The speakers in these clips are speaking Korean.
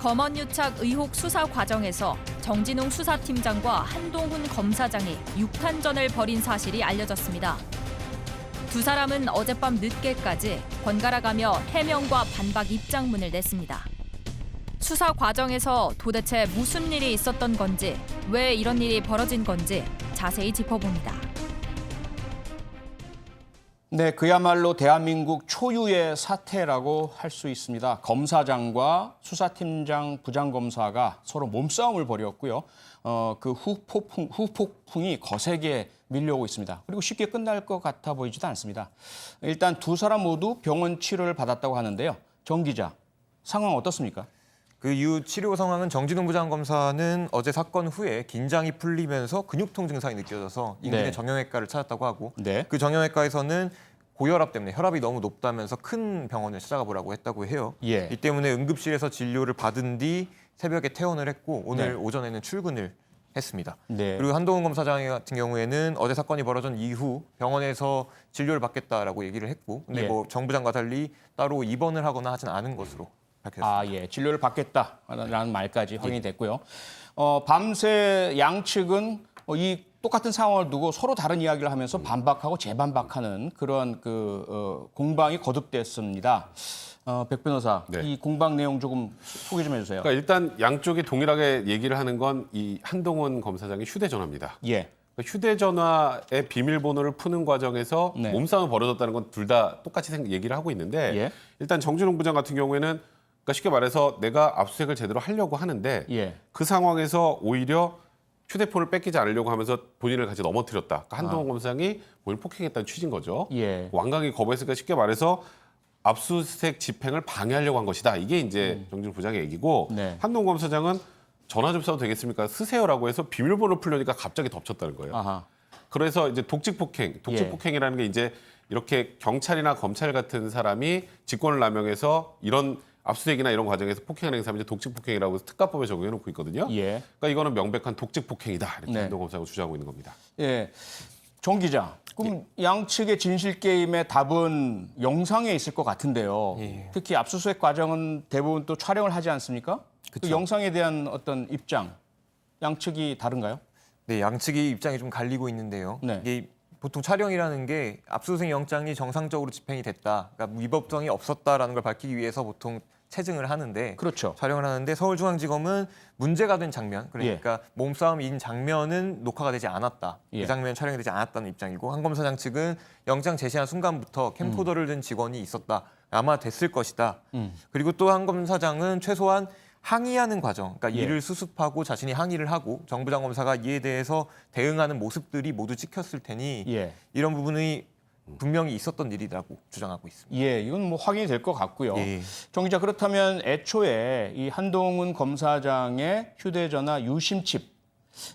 검언유착 의혹 수사 과정에서 정진웅 수사팀장과 한동훈 검사장이 6탄전을 벌인 사실이 알려졌습니다. 두 사람은 어젯밤 늦게까지 번갈아가며 해명과 반박 입장문을 냈습니다. 수사 과정에서 도대체 무슨 일이 있었던 건지, 왜 이런 일이 벌어진 건지 자세히 짚어봅니다. 네, 그야말로 대한민국 초유의 사태라고 할 수 있습니다. 검사장과 수사팀장, 부장검사가 서로 몸싸움을 벌였고요. 그 후폭풍이 거세게 밀려오고 있습니다. 그리고 쉽게 끝날 것 같아 보이지도 않습니다. 일단 두 사람 모두 병원 치료를 받았다고 하는데요. 정 기자, 상황 어떻습니까? 그 이후 치료 상황은 정진웅 부장검사는 어제 사건 후에 긴장이 풀리면서 근육통 증상이 느껴져서 인근의 네. 정형외과를 찾았다고 하고 네. 그 정형외과에서는 고혈압 때문에 혈압이 너무 높다면서 큰 병원을 찾아가 보라고 했다고 해요. 예. 이 때문에 응급실에서 진료를 받은 뒤 새벽에 퇴원을 했고 오늘 네. 오전에는 출근을 했습니다. 네. 그리고 한동훈 검사장 같은 경우에는 어제 사건이 벌어진 이후 병원에서 진료를 받겠다라고 얘기를 했고 근데 예. 뭐 정부장과 달리 따로 입원을 하거나 하진 않은 것으로 밝혔습니다. 아, 예. 진료를 받겠다라는 말까지 확인이 됐고요. 밤새 양측은 이 똑같은 상황을 두고 서로 다른 이야기를 하면서 반박하고 재반박하는 그런 공방이 거듭됐습니다. 백 변호사, 네. 이 공방 내용 조금 소개 좀 해주세요. 그러니까 일단 양쪽이 동일하게 얘기를 하는 건 이 한동훈 검사장의 휴대전화입니다. 예. 그러니까 휴대전화의 비밀번호를 푸는 과정에서 네. 몸싸움이 벌어졌다는 건 둘 다 똑같이 얘기를 하고 있는데 예. 일단 정진웅 부장 같은 경우에는 그러니까 쉽게 말해서 내가 압수수색을 제대로 하려고 하는데 예. 그 상황에서 오히려 휴대폰을 뺏기지 않으려고 하면서 본인을 같이 넘어뜨렸다. 그러니까 한동훈 검사장이 본인을 폭행했다는 취지인 거죠. 예. 완강히 거부했으니까 쉽게 말해서 압수수색 집행을 방해하려고 한 것이다. 이게 이제 정진웅 부장의 얘기고 네. 한동훈 검사장은 전화 좀 써도 되겠습니까? 쓰세요라고 해서 비밀번호를 풀려니까 갑자기 덮쳤다는 거예요. 아하. 그래서 이제 독직폭행이라는 게 이제 이렇게 경찰이나 검찰 같은 사람이 직권을 남용해서 이런 압수수색이나 이런 과정에서 폭행하는 행사면 이제 독직폭행이라고 해서 특가법에 적용해놓고 있거든요. 예. 그러니까 이거는 명백한 독직폭행이다 이렇게 네. 한동훈 검사가 주장하고 있는 겁니다. 예. 정 기자, 그럼 양측의 진실 게임의 답은 영상에 있을 것 같은데요. 예. 특히 압수수색 과정은 대부분 또 촬영을 하지 않습니까? 그 그쵸. 영상에 대한 어떤 입장, 양측이 다른가요? 네, 양측이 입장이 좀 갈리고 있는데요. 네. 이게 보통 촬영이라는 게 압수수색 영장이 정상적으로 집행이 됐다, 그러니까 위법성이 없었다라는 걸 밝히기 위해서 보통 체증을 하는데 그렇죠. 촬영을 하는데 서울중앙지검은 문제가 된 장면, 그러니까 몸싸움인 장면은 녹화가 되지 않았다. 예. 그 장면 촬영이 되지 않았다는 입장이고 한 검사장 측은 영장 제시한 순간부터 캠코더를 든 직원이 있었다. 아마 됐을 것이다. 그리고 또 한 검사장은 최소한 항의하는 과정, 그러니까 예. 이를 수습하고 자신이 항의를 하고 정부장 검사가 이에 대해서 대응하는 모습들이 모두 찍혔을 테니 예. 이런 부분이 분명히 있었던 일이라고 주장하고 있습니다. 예, 이건 뭐 확인이 될 것 같고요. 예. 정 기자, 그렇다면 애초에 이 한동훈 검사장의 휴대전화 유심칩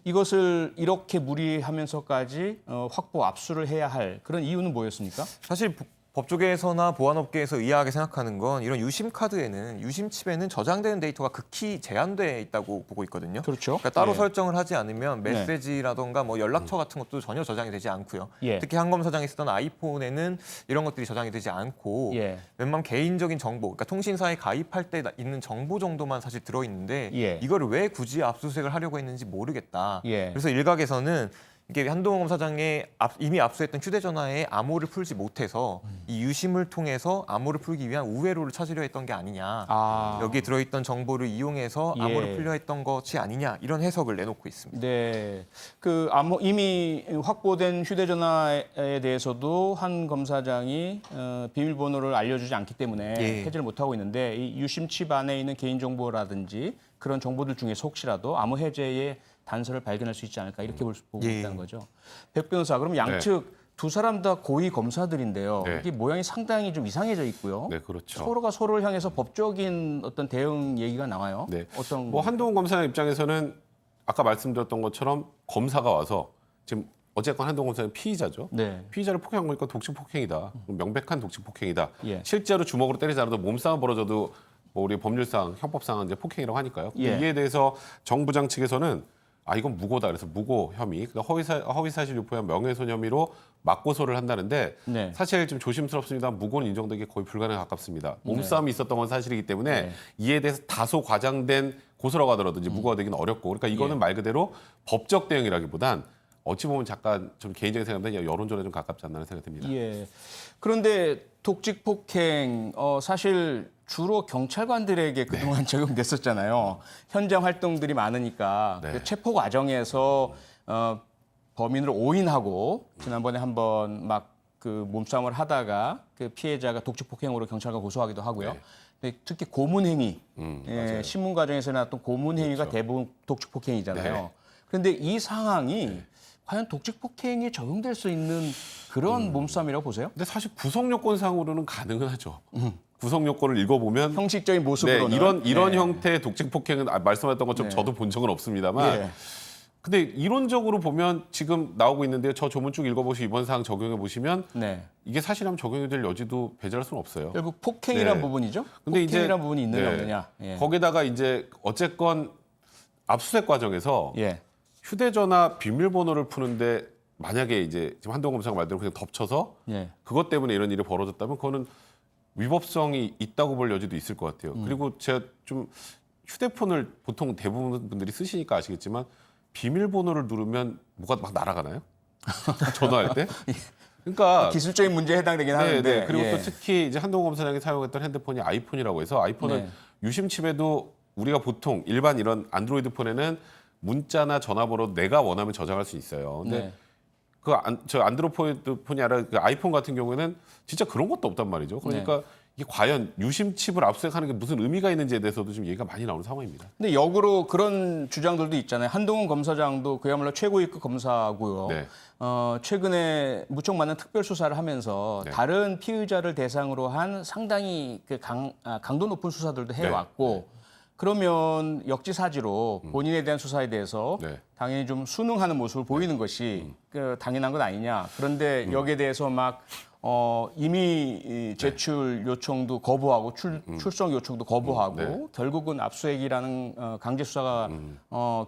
이것을 이렇게 무리하면서까지 확보 압수를 해야 할 그런 이유는 뭐였습니까? 사실 법조계에서나 보안업계에서 의아하게 생각하는 건 이런 유심카드에는 유심칩에는 저장되는 데이터가 극히 제한돼 있다고 보고 있거든요. 그렇죠. 그러니까 따로 예. 설정을 하지 않으면 메시지라던가 뭐 연락처 같은 것도 전혀 저장이 되지 않고요. 예. 특히 한 검사장이 쓰던 아이폰에는 이런 것들이 저장이 되지 않고 예. 웬만하면 개인적인 정보, 그러니까 통신사에 가입할 때 있는 정보 정도만 사실 들어있는데 예. 이거를 왜 굳이 압수수색을 하려고 했는지 모르겠다. 예. 그래서 일각에서는 이게 한동훈 검사장의 이미 압수했던 휴대전화에 암호를 풀지 못해서 이 유심을 통해서 암호를 풀기 위한 우회로를 찾으려 했던 게 아니냐. 아. 여기에 들어있던 정보를 이용해서 예. 암호를 풀려 했던 것이 아니냐. 이런 해석을 내놓고 있습니다. 네, 이미 확보된 휴대전화에 대해서도 한 검사장이 비밀번호를 알려주지 않기 때문에 예. 해지를 못하고 있는데 이 유심칩 안에 있는 개인정보라든지 그런 정보들 중에서 혹시라도 암호 해제의 단서를 발견할 수 있지 않을까 이렇게 보고 예. 있다는 거죠. 백 변호사, 그럼 양측 두 사람 다 고위 검사들인데요. 네. 이게 모양이 상당히 좀 이상해져 있고요. 네, 그렇죠. 서로가 서로를 향해서 법적인 어떤 대응 얘기가 나와요. 네. 어떤 뭐 한동훈 검사장 입장에서는 아까 말씀드렸던 것처럼 검사가 와서 지금 어쨌건 한동훈 검사는 피의자죠. 네. 피의자를 폭행한 거니까 독직폭행이다. 명백한 독직폭행이다. 예. 실제로 주먹으로 때리지 않아도 몸싸움 벌어져도 뭐 우리 법률상, 형법상은 이제 폭행이라고 하니까요. 근데 예. 이에 대해서 정 부장 측에서는 이건 무고다. 그래서 무고 혐의, 그다음 허위사실 유포한 명예훼손 혐의로 맞고소를 한다는데 네. 사실 좀 조심스럽습니다. 무고는 인정되기 거의 불가능에 가깝습니다. 몸싸움이 있었던 건 사실이기 때문에 네. 이에 대해서 다소 과장된 고소라고 하더라도 이제 무고가 되기는 어렵고, 그러니까 이거는 말 그대로 법적 대응이라기보단 어찌 보면 잠깐 좀 개인적인 생각보다 여론전에 좀 가깝지 않나 생각이 듭니다. 예. 그런데 독직 폭행 사실 주로 경찰관들에게 그동안 적용됐었잖아요. 현장 활동들이 많으니까 네. 그 체포 과정에서 범인을 오인하고 지난번에 한번 막 그 몸싸움을 하다가 그 피해자가 독직 폭행으로 경찰관 고소하기도 하고요. 네. 근데 특히 고문행위, 맞아요. 신문 과정에서 나왔던 고문행위가 그렇죠. 대부분 독직 폭행이잖아요. 네. 그런데 이 상황이 과연 독직 폭행에 적용될 수 있는 그런 몸싸움이라고 보세요? 근데 사실 구성 요건상으로는 가능은 하죠. 구성 요건을 읽어보면 형식적인 모습으로는 이런 네. 형태의 독직 폭행은 말씀하셨던 것처럼 네. 저도 본 적은 없습니다만 예. 근데 이론적으로 보면 지금 나오고 있는데요. 저 조문 쭉 읽어보시고 이번 사항 적용해 보시면 네. 이게 사실하면 적용이 될 여지도 배제할 수는 없어요. 결국 폭행이란 네. 부분이죠. 근데 폭행이란 이제 부분이 있느냐 네. 없느냐. 예. 거기다가 이제 어쨌건 압수수색 과정에서 예. 휴대전화 비밀번호를 푸는데 만약에 이제 지금 한동훈 검사가 말대로 그냥 덮쳐서 예. 그것 때문에 이런 일이 벌어졌다면 그거는 위법성이 있다고 볼 여지도 있을 것 같아요. 그리고 제가 좀 휴대폰을 보통 대부분 분들이 쓰시니까 아시겠지만 비밀번호를 누르면 뭐가 막 날아가나요? 전화할 때? 그러니까 기술적인 문제에 해당되긴 네, 하는데. 네. 그리고 예. 또 특히 이제 한동훈 검사장이 사용했던 핸드폰이 아이폰이라고 해서 아이폰은 네. 유심칩에도 우리가 보통 일반 이런 안드로이드 폰에는 문자나 전화번호 내가 원하면 저장할 수 있어요. 근데 네. 저 안드로이드 폰이 아니라 그 아이폰 같은 경우에는 진짜 그런 것도 없단 말이죠. 그러니까 이게 과연 유심칩을 압수수색하는 게 무슨 의미가 있는지에 대해서도 지금 얘기가 많이 나오는 상황입니다. 근데 역으로 그런 주장들도 있잖아요. 한동훈 검사장도 그야말로 최고위급 검사고요. 네. 최근에 무척 많은 특별 수사를 하면서 네. 다른 피의자를 대상으로 한 상당히 그 강도 높은 수사들도 해왔고 그러면 역지사지로 본인에 대한 수사에 대해서 네. 당연히 좀 순응하는 모습을 보이는 것이 그 당연한 것 아니냐. 그런데 여기에 대해서 막 이미 이 제출 요청도 거부하고 출석 요청도 거부하고 네. 결국은 압수수색이라는 강제 수사가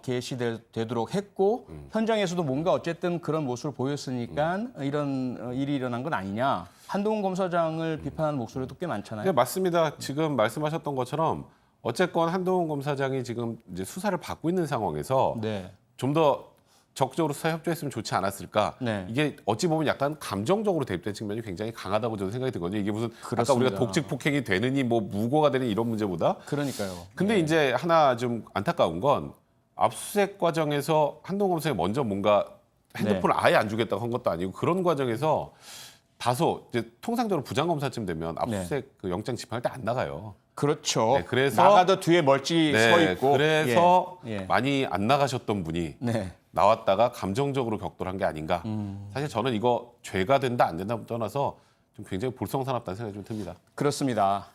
개시되도록 했고 현장에서도 뭔가 어쨌든 그런 모습을 보였으니까 이런 일이 일어난 건 아니냐. 한동훈 검사장을 비판하는 목소리도 꽤 많잖아요. 네, 맞습니다. 지금 말씀하셨던 것처럼 어쨌건 한동훈 검사장이 지금 이제 수사를 받고 있는 상황에서 네. 좀 더 적극적으로 수사에 협조했으면 좋지 않았을까? 네. 이게 어찌 보면 약간 감정적으로 대입된 측면이 굉장히 강하다고 저는 생각이 들거든요. 이게 무슨 아까 그렇습니다. 우리가 독직 폭행이 되느니 뭐 무고가 되는 이런 문제보다. 그러니까요. 근데 이제 하나 좀 안타까운 건 압수수색 과정에서 한동훈 검사가 먼저 뭔가 핸드폰을 아예 안 주겠다고 한 것도 아니고 그런 과정에서 다소 이제 통상적으로 부장검사쯤 되면 압수수색 그 영장 집행할 때 안 나가요. 그렇죠. 네, 그래서- 나가도 뒤에 멀찍이 서 있고. 그래서 예. 많이 안 나가셨던 분이 네. 나왔다가 감정적으로 격돌한 게 아닌가. 사실 저는 이거 죄가 된다 안 된다 떠나서 좀 굉장히 볼썽사납다는 생각이 좀 듭니다. 그렇습니다.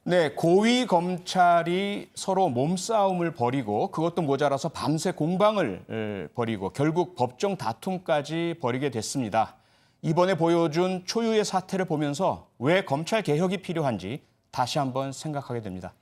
네, 고위 검찰이 서로 몸싸움을 벌이고 그것도 모자라서 밤새 공방을 벌이고 결국 법정 다툼까지 벌이게 됐습니다. 이번에 보여준 초유의 사태를 보면서 왜 검찰 개혁이 필요한지 다시 한번 생각하게 됩니다.